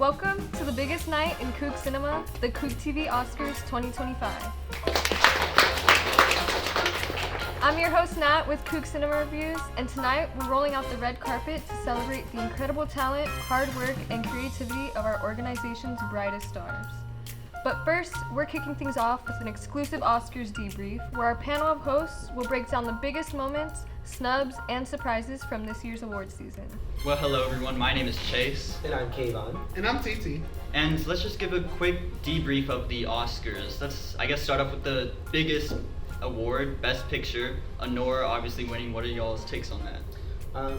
Welcome to the biggest night in Coog cinema, the CoogTV Oscars 2025. I'm your host Nat with Coog Cinema Reviews, and tonight we're rolling out the red carpet to celebrate the incredible talent, hard work, and creativity of our organization's brightest stars. But first, we're kicking things off with an exclusive Oscars debrief, where our panel of hosts will break down the biggest moments, snubs, and surprises from this year's awards season. Well, hello everyone, my name is Chase. And I'm Kaivon. And I'm Titi. And let's just give a quick debrief of the Oscars. Let's, start off with the biggest award, Best Picture. Anora obviously winning. What are y'all's takes on that?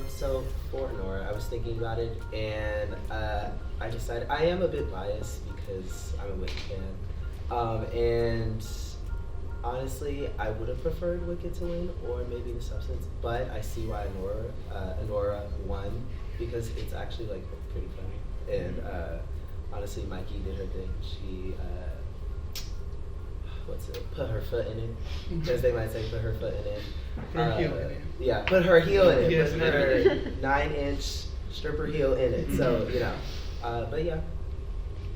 So for Anora, I was thinking about it, and I decided I am a bit biased because I'm a Wicked fan. And honestly, I would have preferred Wicked to win, or maybe The Substance, but I see why Anora won, because it's actually like pretty funny. And honestly, Mikey did her thing. She put her foot in it, as they might say, put her foot in it. Put her heel in it. Yeah, put her heel in it. Yes, put her 9-inch stripper heel in it. So, but yeah.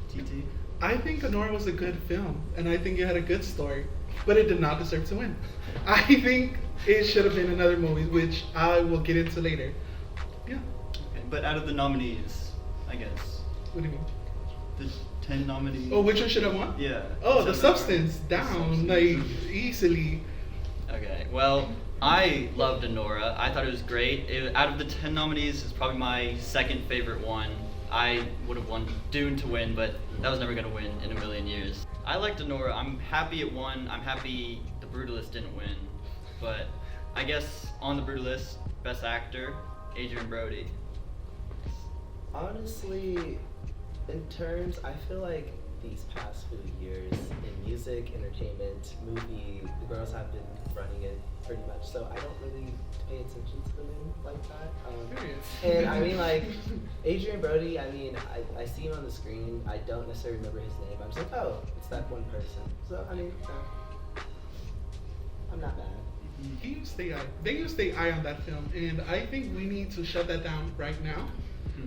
TT? I think Anora was a good film, and I think it had a good story, but it did not deserve to win. I think it should have been another movie, which I will get into later. Yeah. Okay, but out of the nominees, I guess. What do you mean? The 10 nominees. Oh, which one should have won? Yeah. Oh, The Substance, down, like, easily. Okay, well, I loved Anora. I thought it was great. Out of the 10 nominees, it's probably my second favorite one. I would have won Dune to win, but that was never going to win in a million years. I liked Anora. I'm happy it won. I'm happy The Brutalist didn't win. But I guess on The Brutalist, Best Actor, Adrien Brody. Honestly, in terms, I feel like these past few years in music, entertainment, movie, the girls have been running it pretty much, so I don't really pay attention to women like that. And I mean, like, Adrien Brody, I mean, I see him on the screen, I don't necessarily remember his name, I'm just like, oh, it's that one person. So, I mean, I'm not mad. They used the eye on that film, and I think we need to shut that down right now.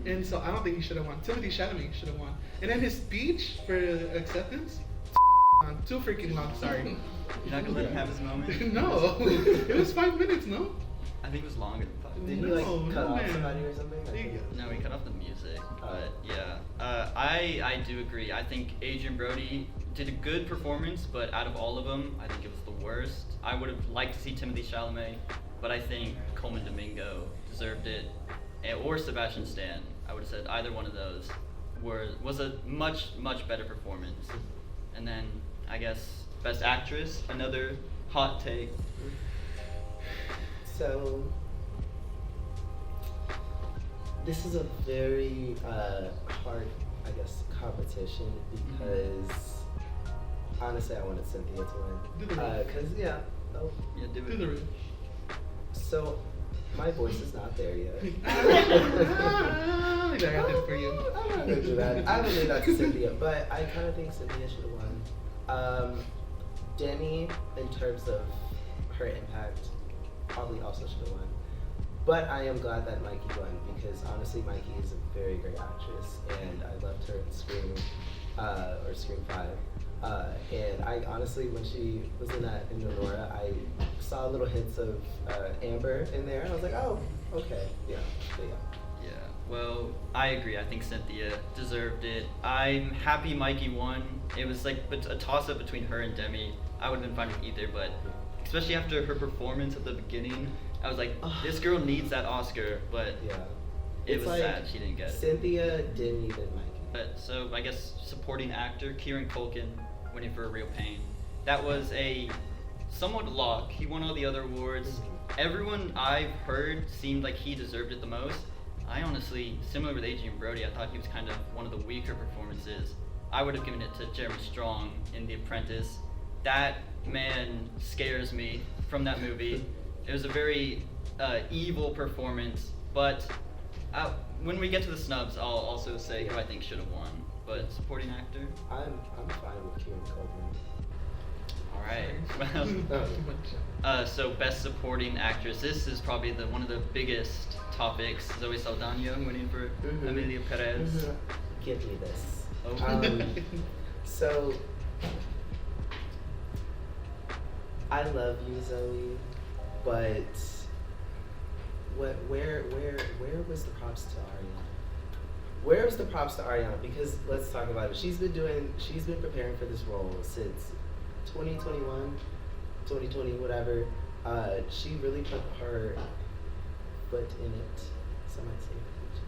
And so I don't think he should have won. Timothée Chalamet should have won. And then his speech for acceptance, too freaking long, sorry. You're not going to let him have his moment? No, it was 5 minutes, no? I think it was longer than 5 Did minutes. he like cut off somebody or something? No, he cut off the music, but yeah. I do agree. I think Adrien Brody did a good performance, but out of all of them, I think it was the worst. I would have liked to see Timothée Chalamet, but I think Coleman Domingo deserved it, or Sebastian Stan. I would have said either one of those was a much better performance. And then I guess Best Actress, another hot take. So this is a very hard, I guess, competition, because honestly I wanted Cynthia to win. Because Yeah, Do the rip. So my voice is not there yet. I got this for you. I'm not gonna do that. I would leave that to Cynthia, but I kind of think Cynthia should have won. Demi, in terms of her impact, probably also should have won. But I am glad that Mikey won, because honestly, Mikey is a very great actress, and I loved her in Scream, or Scream 5. And I honestly, when she was in Anora, I saw little hints of Amber in there, and I was like, oh, okay, yeah. Yeah, well, I agree. I think Cynthia deserved it. I'm happy Mikey won. It was like a toss-up between her and Demi. I would have been fine with either, but especially after her performance at the beginning, I was like, this girl needs that Oscar, but Yeah. it It's was like sad she didn't get it. Cynthia, Demi, then Mikey. But so I guess supporting actor, Kieran Culkin winning for A Real Pain. That was a somewhat lock. He won all the other awards. Everyone I've heard seemed like he deserved it the most. I honestly, similar with Adrien Brody, I thought he was kind of one of the weaker performances. I would have given it to Jeremy Strong in The Apprentice. That man scares me from that movie. It was a very evil performance, but when we get to the snubs, I'll also say who I think should have won. But supporting actor? I'm fine with Kieran Culkin. All right. Well, so best supporting actress. This is probably one of the biggest topics. Zoe Saldana winning for Emilia Perez. give me this. Okay. So, I love you, Zoe, but where was the props to Ariana? Where was the props to Ariana? Because let's talk about it. She's been preparing for this role since 2021, 2020, whatever. She really put her foot in it. Some might say,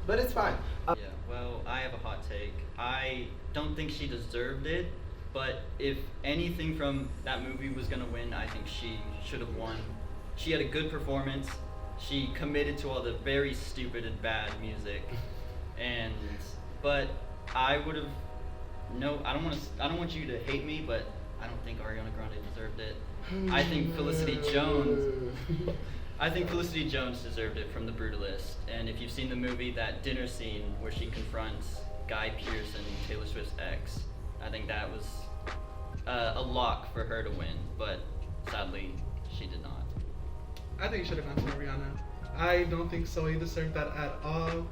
but it's fine. Yeah, well, I have a hot take. I don't think she deserved it, but if anything from that movie was gonna win, I think she should have won. She had a good performance. She committed to all the very stupid and bad music, but I would have. No, I don't want you to hate me, but I don't think Ariana Grande deserved it. I think Felicity Jones deserved it from The Brutalist. And if you've seen the movie, that dinner scene where she confronts Guy Pearce and Taylor Swift's ex, I think that was a lock for her to win. But sadly, she did not. I think it should have gone to Ariana. I don't think Zoe deserved that at all.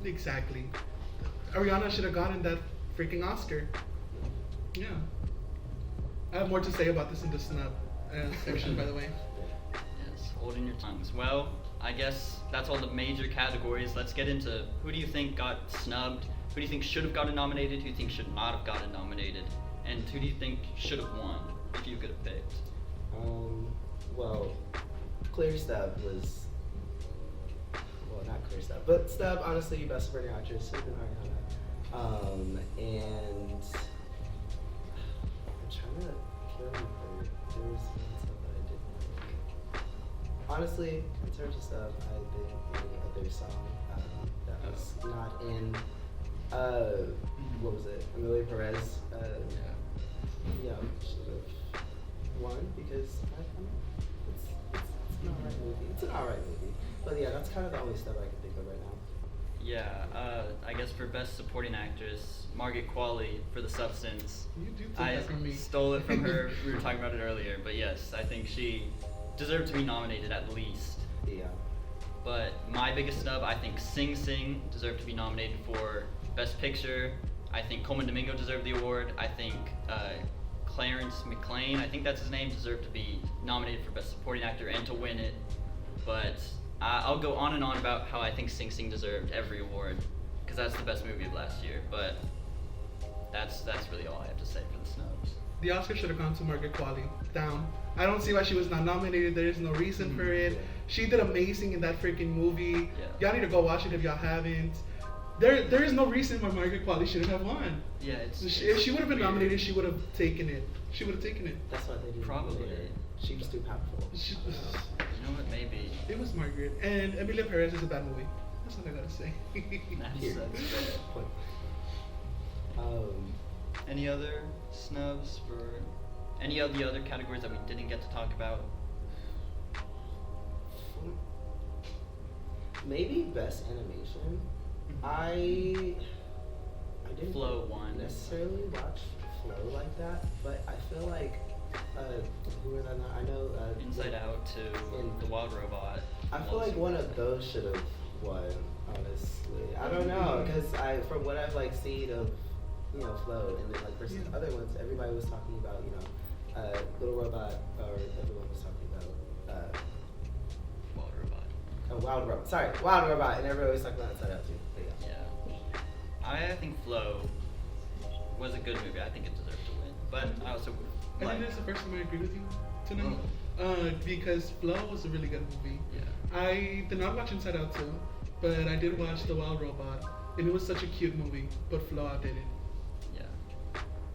Exactly. Ariana should have gotten that freaking Oscar. Yeah. I have more to say about this in the snub section, by the way. Yes, holding your tongues. Well, I guess that's all the major categories. Let's get into who do you think got snubbed, who do you think should have gotten nominated, who do you think should not have gotten nominated, and who do you think should have won if you could have picked? Well, Clear Snub was, well, not Clear Snub, but Snub, honestly, Best Supporting Actress, should have been Ariana. And I'm trying to kill you for, there was some stuff that I didn't like. Honestly, in terms of stuff, I think any other song that was not in, what was it, Amelia Perez, yeah, should have won because it's an alright movie. It's an alright movie. But yeah, that's kind of the only stuff I can think of right now. Yeah, I guess for Best Supporting Actress, Margaret Qualley for The Substance. You do take I that from me. stole it from her. We were talking about it earlier, but yes, I think she deserved to be nominated at least. Yeah. But my biggest snub, I think Sing Sing deserved to be nominated for Best Picture. I think Coleman Domingo deserved the award. I think Clarence McLean, I think that's his name, deserved to be nominated for Best Supporting Actor and to win it. But I'll go on and on about how I think Sing Sing deserved every award, because that's the best movie of last year. But that's really all I have to say for the snubs. The Oscar should have gone to Margaret Qualley. Down. I don't see why she was not nominated. There is no reason for it. She did amazing in that freaking movie. Yeah. Y'all need to go watch it if y'all haven't. There is no reason why Margaret Qualley shouldn't have won. Yeah, If she would have been weird. nominated, she would have taken it. She would have taken it. That's why they didn't Probably. nominate her. She was too powerful. She, You know what? Maybe. it was Margaret. And Emilia Perez is a bad movie. That's what I gotta say. Here. That's fair. Point. Any other snubs for any of the other categories that we didn't get to talk about? Maybe Best Animation. I didn't Flow won. necessarily watch Flow like that, but I feel like who are that? I know Inside Out to The Wild Robot. I feel like one of those should have won. Honestly, I don't know, because from what I've like seen of Flow and then like versus other ones, everybody was talking about Little Robot, or everyone was talking about Wild Robot. Wild Robot. Sorry, Wild Robot, and everybody was talking about Inside Out too. But yeah. I think Flow was a good movie. I think it deserved to win, but I also I think this is the first time I agree with you tonight. Because Flow was a really good movie. Yeah. I did not watch Inside Out 2, but I did watch The Wild Robot, and it was such a cute movie, but Flow outdid it. Yeah.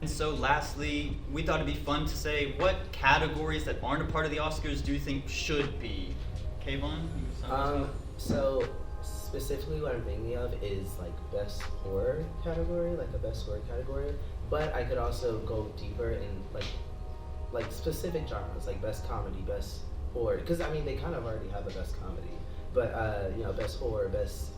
And so lastly, we thought it'd be fun to say what categories that aren't a part of the Oscars do you think should be? Kaivon? So specifically what I'm thinking of is like Best Horror category, like the Best Horror category. But I could also go deeper in like specific genres, like Best Comedy, Best Horror, because I mean they kind of already have the Best Comedy, but Best Horror, Best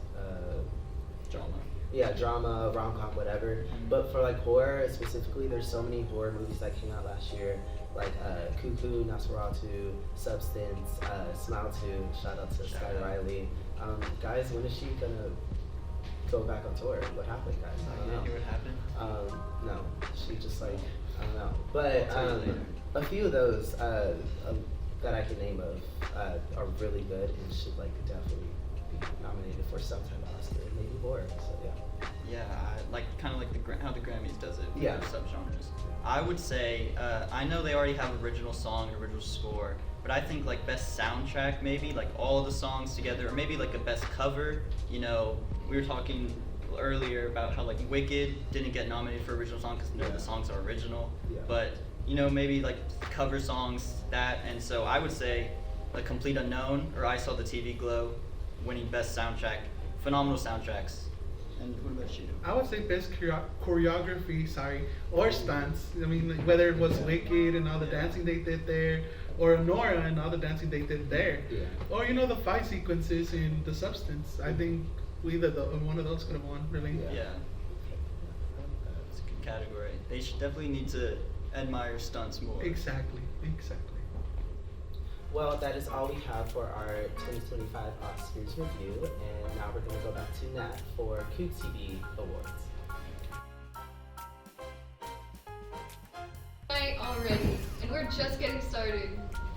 Drama. Yeah, drama, rom-com, whatever. But for like horror specifically, there's so many horror movies that came out last year, like Cuckoo, Nosferatu, Substance, Smile 2, shout out to Sky Riley. Guys, when is she gonna go back on tour. What happened, guys? I don't You know. didn't hear what happened? No, she just like, I don't know. But I'll tell you later. a few of those that I can name of are really good and should like definitely be nominated for some type of Oscar, maybe more. So yeah. Yeah, kind of like how the Grammys does it for Yeah. their subgenres. I would say I know they already have original song, original score, but I think like best soundtrack maybe like all the songs together, or maybe like a best cover. You know, we were talking earlier about how like Wicked didn't get nominated for original song because none of the songs are original, Yeah. but you know maybe like cover songs that, and so I would say A Complete Unknown or I Saw the TV Glow winning best soundtrack, phenomenal soundtracks. And what about you? I would say best choreography, or stunts. I mean, like, whether it was Wicked and all the dancing they did there, or Nora and all the dancing they did there, Yeah. or the fight sequences in The Substance. I think either one of those could have won. Really. Yeah. It's a good category. They should definitely need to admire stunts more. Exactly. Well, that is all we have for our 2025 Oscars review, and now we're going to go back to Nat for CoogTV Awards. Night already, and we're just getting started.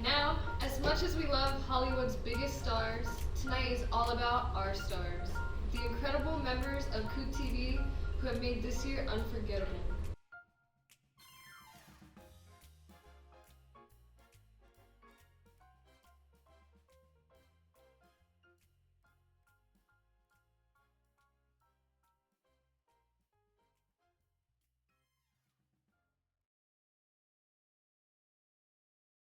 Now, as much as we love Hollywood's biggest stars, tonight is all about our stars, the incredible members of CoogTV who have made this year unforgettable.